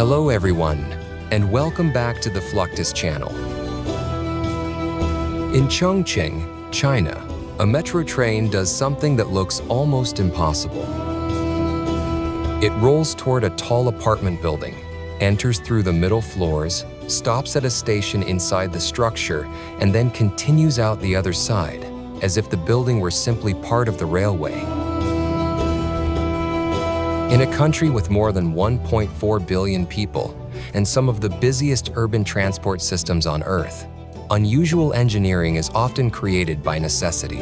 Hello everyone, and welcome back to the Fluctus Channel. In Chongqing, China, a metro train does something that looks almost impossible. It rolls toward a tall apartment building, enters through the middle floors, stops at a station inside the structure, and then continues out the other side, as if the building were simply part of the railway. In a country with more than 1.4 billion people and some of the busiest urban transport systems on Earth, unusual engineering is often created by necessity.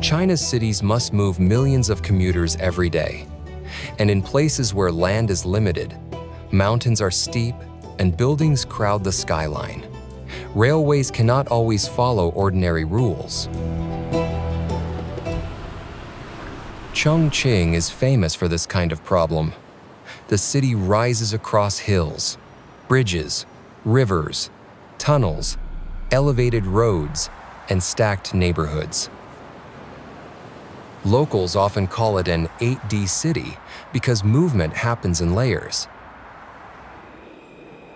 China's cities must move millions of commuters every day, and in places where land is limited, mountains are steep, and buildings crowd the skyline, railways cannot always follow ordinary rules. Chongqing is famous for this kind of problem. The city rises across hills, bridges, rivers, tunnels, elevated roads, and stacked neighborhoods. Locals often call it an 8D city because movement happens in layers.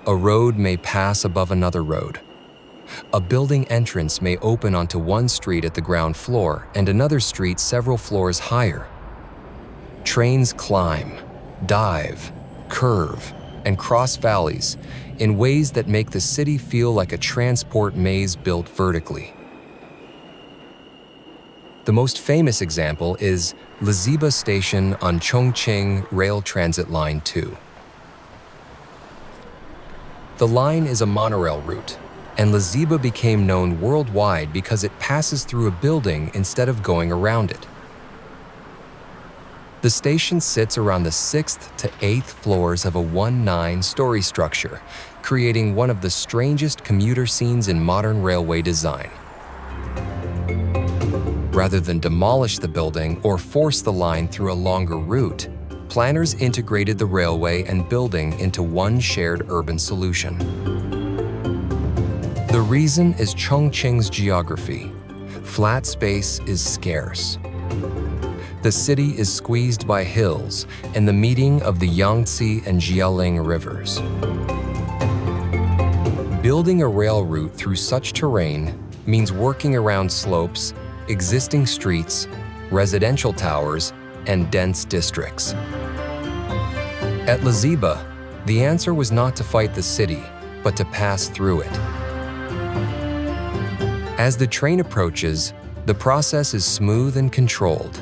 A road may pass above another road. A building entrance may open onto one street at the ground floor and another street several floors higher. Trains climb, dive, curve, and cross valleys in ways that make the city feel like a transport maze built vertically. The most famous example is Liziba Station on Chongqing Rail Transit Line 2. The line is a monorail route, and Liziba became known worldwide because it passes through a building instead of going around it. The station sits around the 6th to 8th floors of a 19-story structure, creating one of the strangest commuter scenes in modern railway design. Rather than demolish the building or force the line through a longer route, planners integrated the railway and building into one shared urban solution. The reason is Chongqing's geography. Flat space is scarce. The city is squeezed by hills and the meeting of the Yangtze and Jialing rivers. Building a rail route through such terrain means working around slopes, existing streets, residential towers, and dense districts. At Liziba, the answer was not to fight the city, but to pass through it. As the train approaches, the process is smooth and controlled.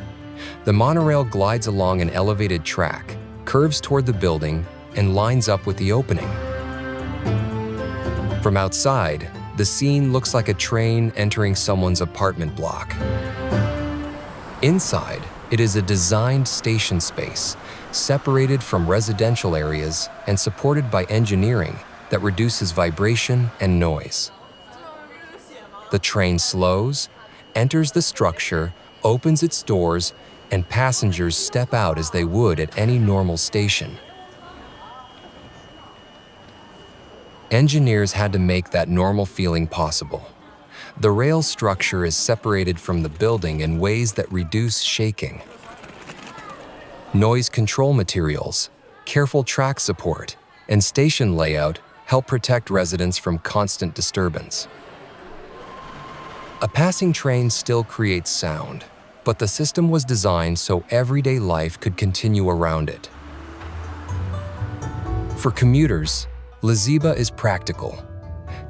The monorail glides along an elevated track, curves toward the building, and lines up with the opening. From outside, the scene looks like a train entering someone's apartment block. Inside, it is a designed station space, separated from residential areas and supported by engineering that reduces vibration and noise. The train slows, enters the structure, opens its doors, and passengers step out as they would at any normal station. Engineers had to make that normal feeling possible. The rail structure is separated from the building in ways that reduce shaking. Noise control materials, careful track support, and station layout help protect residents from constant disturbance. A passing train still creates sound, but the system was designed so everyday life could continue around it. For commuters, Liziba is practical.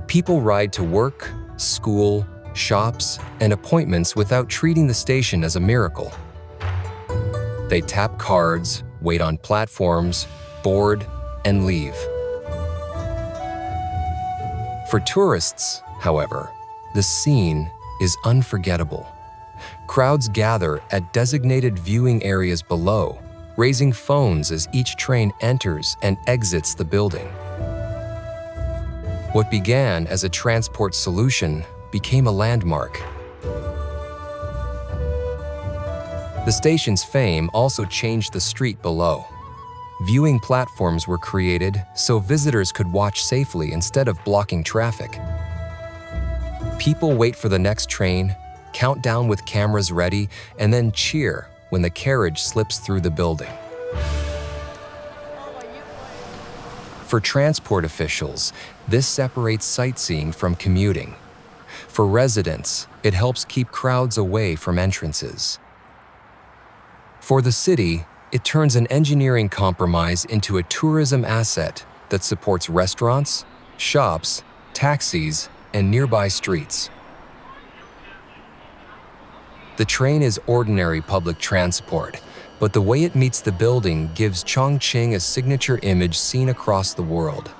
People ride to work, school, shops, and appointments without treating the station as a miracle. They tap cards, wait on platforms, board, and leave. For tourists, however, the scene is unforgettable. Crowds gather at designated viewing areas below, raising phones as each train enters and exits the building. What began as a transport solution became a landmark. The station's fame also changed the street below. Viewing platforms were created so visitors could watch safely instead of blocking traffic. People wait for the next train, count down with cameras ready, and then cheer when the carriage slips through the building. For transport officials, this separates sightseeing from commuting. For residents, it helps keep crowds away from entrances. For the city, it turns an engineering compromise into a tourism asset that supports restaurants, shops, taxis, and nearby streets. The train is ordinary public transport, but the way it meets the building gives Chongqing a signature image seen across the world.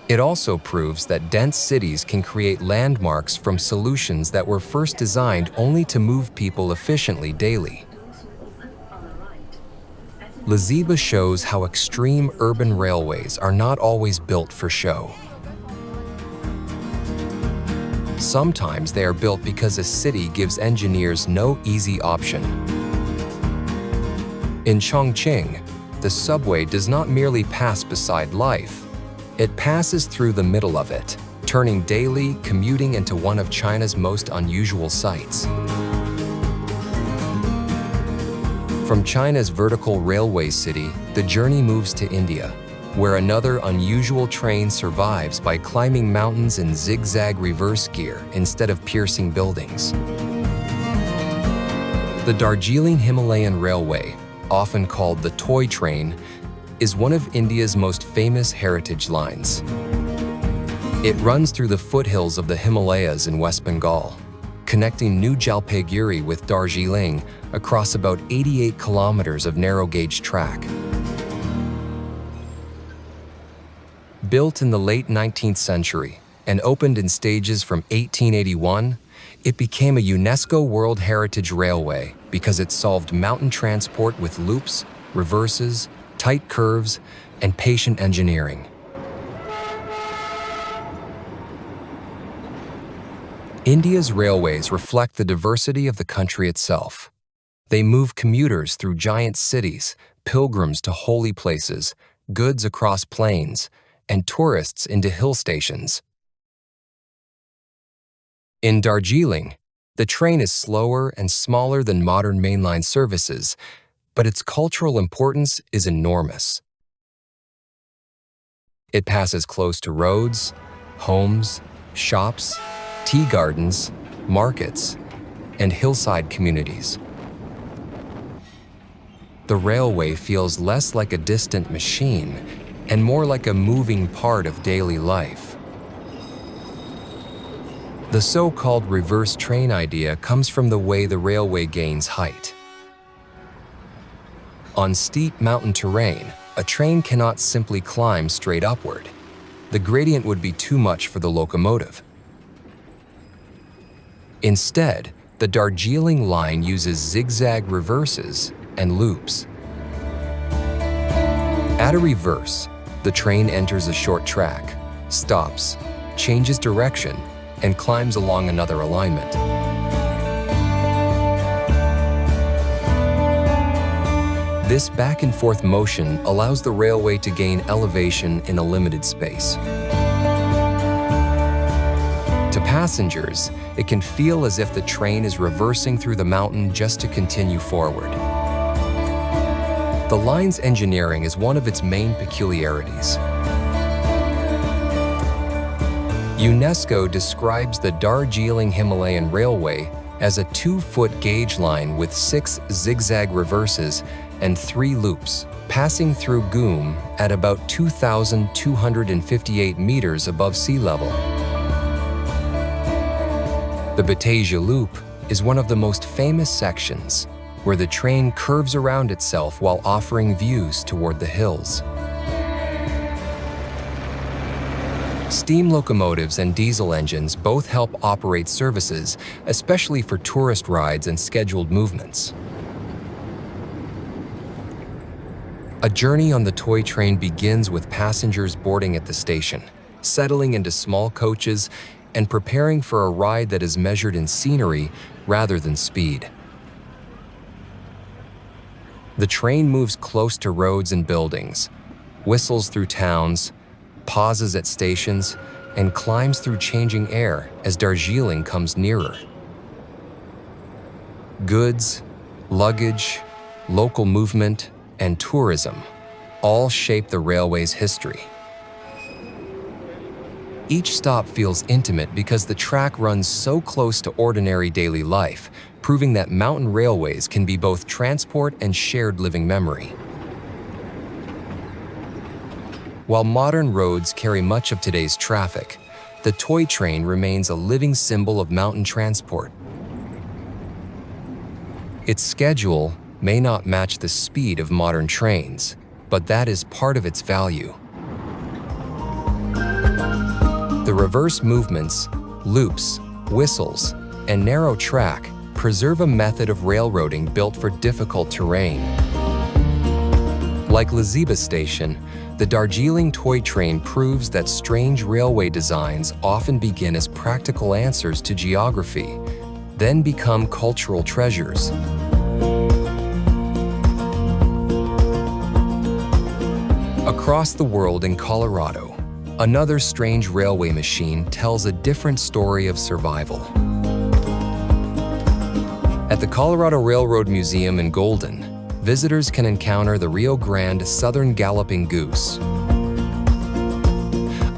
It also proves that dense cities can create landmarks from solutions that were first designed only to move people efficiently daily. Liziba shows how extreme urban railways are not always built for show. Sometimes they are built because a city gives engineers no easy option. In Chongqing, the subway does not merely pass beside life, it passes through the middle of it, turning daily commuting into one of China's most unusual sights. From China's vertical railway city, the journey moves to India, where another unusual train survives by climbing mountains in zigzag reverse gear instead of piercing buildings. The Darjeeling Himalayan Railway, often called the toy train, is one of India's most famous heritage lines. It runs through the foothills of the Himalayas in West Bengal, connecting New Jalpaiguri with Darjeeling across about 88 kilometers of narrow-gauge track. Built in the late 19th century and opened in stages from 1881, it became a UNESCO World Heritage Railway because it solved mountain transport with loops, reverses, tight curves, and patient engineering. India's railways reflect the diversity of the country itself. They move commuters through giant cities, pilgrims to holy places, goods across plains, and tourists into hill stations. In Darjeeling, the train is slower and smaller than modern mainline services, but its cultural importance is enormous. It passes close to roads, homes, shops, tea gardens, markets, and hillside communities. The railway feels less like a distant machine and more like a moving part of daily life. The so-called reverse train idea comes from the way the railway gains height. On steep mountain terrain, a train cannot simply climb straight upward. The gradient would be too much for the locomotive. Instead, the Darjeeling line uses zigzag reverses and loops. At a reverse, the train enters a short track, stops, changes direction, and climbs along another alignment. This back-and-forth motion allows the railway to gain elevation in a limited space. To passengers, it can feel as if the train is reversing through the mountain just to continue forward. The line's engineering is one of its main peculiarities. UNESCO describes the Darjeeling Himalayan Railway as a 2-foot gauge line with 6 zigzag reverses and 3 loops, passing through Goom at about 2,258 meters above sea level. The Batasia Loop is one of the most famous sections, where the train curves around itself while offering views toward the hills. Steam locomotives and diesel engines both help operate services, especially for tourist rides and scheduled movements. A journey on the toy train begins with passengers boarding at the station, settling into small coaches, and preparing for a ride that is measured in scenery rather than speed. The train moves close to roads and buildings, whistles through towns, pauses at stations, and climbs through changing air as Darjeeling comes nearer. Goods, luggage, local movement, and tourism all shape the railway's history. Each stop feels intimate because the track runs so close to ordinary daily life, proving that mountain railways can be both transport and shared living memory. While modern roads carry much of today's traffic, the toy train remains a living symbol of mountain transport. Its schedule may not match the speed of modern trains, but that is part of its value. The reverse movements, loops, whistles, and narrow track preserve a method of railroading built for difficult terrain. Like Liziba Station, the Darjeeling toy train proves that strange railway designs often begin as practical answers to geography, then become cultural treasures. Across the world in Colorado, another strange railway machine tells a different story of survival. At the Colorado Railroad Museum in Golden, visitors can encounter the Rio Grande Southern Galloping Goose,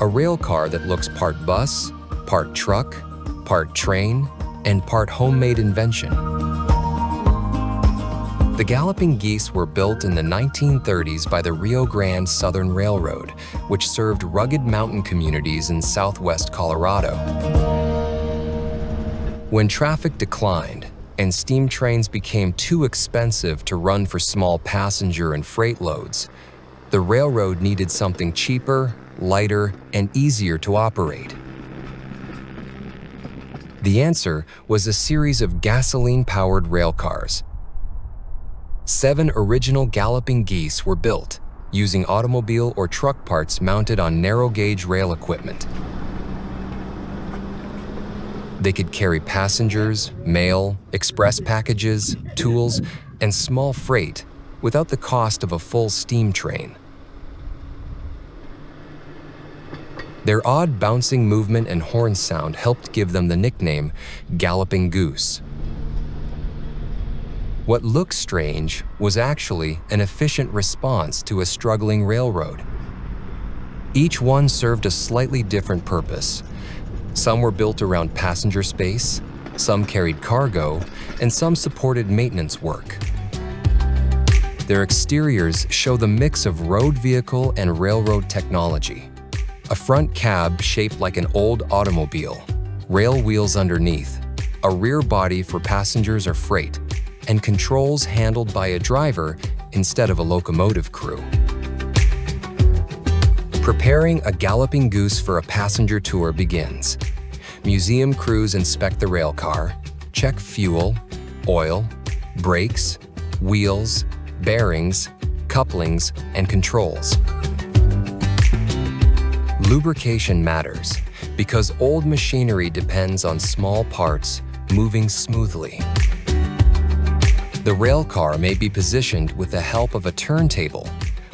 a rail car that looks part bus, part truck, part train, and part homemade invention. The Galloping Geese were built in the 1930s by the Rio Grande Southern Railroad, which served rugged mountain communities in southwest Colorado. When traffic declined and steam trains became too expensive to run for small passenger and freight loads, the railroad needed something cheaper, lighter, and easier to operate. The answer was a series of gasoline-powered railcars. 7 original Galloping Geese were built, using automobile or truck parts mounted on narrow-gauge rail equipment. They could carry passengers, mail, express packages, tools, and small freight without the cost of a full steam train. Their odd bouncing movement and horn sound helped give them the nickname Galloping Goose. What looked strange was actually an efficient response to a struggling railroad. Each one served a slightly different purpose. Some were built around passenger space, some carried cargo, and some supported maintenance work. Their exteriors show the mix of road vehicle and railroad technology. A front cab shaped like an old automobile, rail wheels underneath, a rear body for passengers or freight, and controls handled by a driver instead of a locomotive crew. Preparing a Galloping Goose for a passenger tour begins. Museum crews inspect the rail car, check fuel, oil, brakes, wheels, bearings, couplings, and controls. Lubrication matters because old machinery depends on small parts moving smoothly. The rail car may be positioned with the help of a turntable,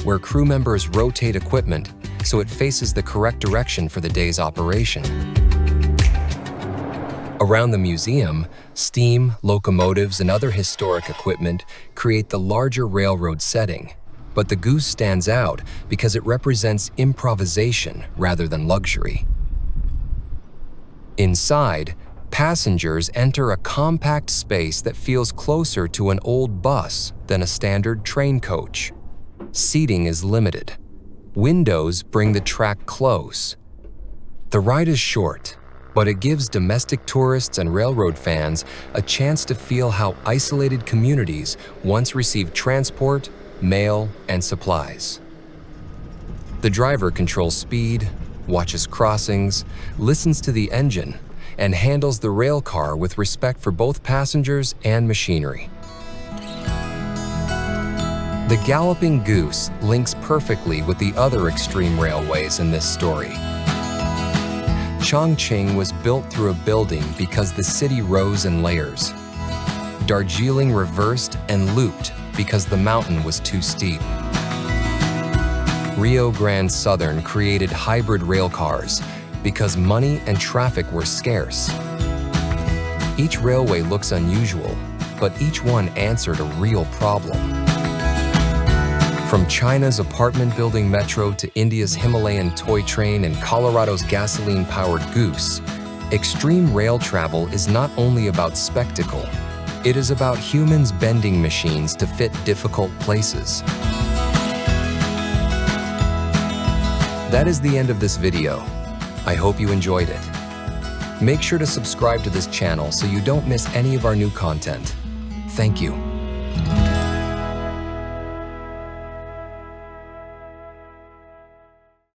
where crew members rotate equipment so it faces the correct direction for the day's operation. Around the museum, steam, locomotives, and other historic equipment create the larger railroad setting, but the Goose stands out because it represents improvisation rather than luxury. Inside, passengers enter a compact space that feels closer to an old bus than a standard train coach. Seating is limited. Windows bring the track close. The ride is short, but it gives domestic tourists and railroad fans a chance to feel how isolated communities once received transport, mail, and supplies. The driver controls speed, watches crossings, listens to the engine, and handles the rail car with respect for both passengers and machinery. The Galloping Goose links perfectly with the other extreme railways in this story. Chongqing was built through a building because the city rose in layers. Darjeeling reversed and looped because the mountain was too steep. Rio Grande Southern created hybrid rail cars because money and traffic were scarce. Each railway looks unusual, but each one answered a real problem. From China's apartment building metro to India's Himalayan toy train and Colorado's gasoline-powered goose, extreme rail travel is not only about spectacle, it is about humans bending machines to fit difficult places. That is the end of this video. I hope you enjoyed it. Make sure to subscribe to this channel so you don't miss any of our new content. Thank you.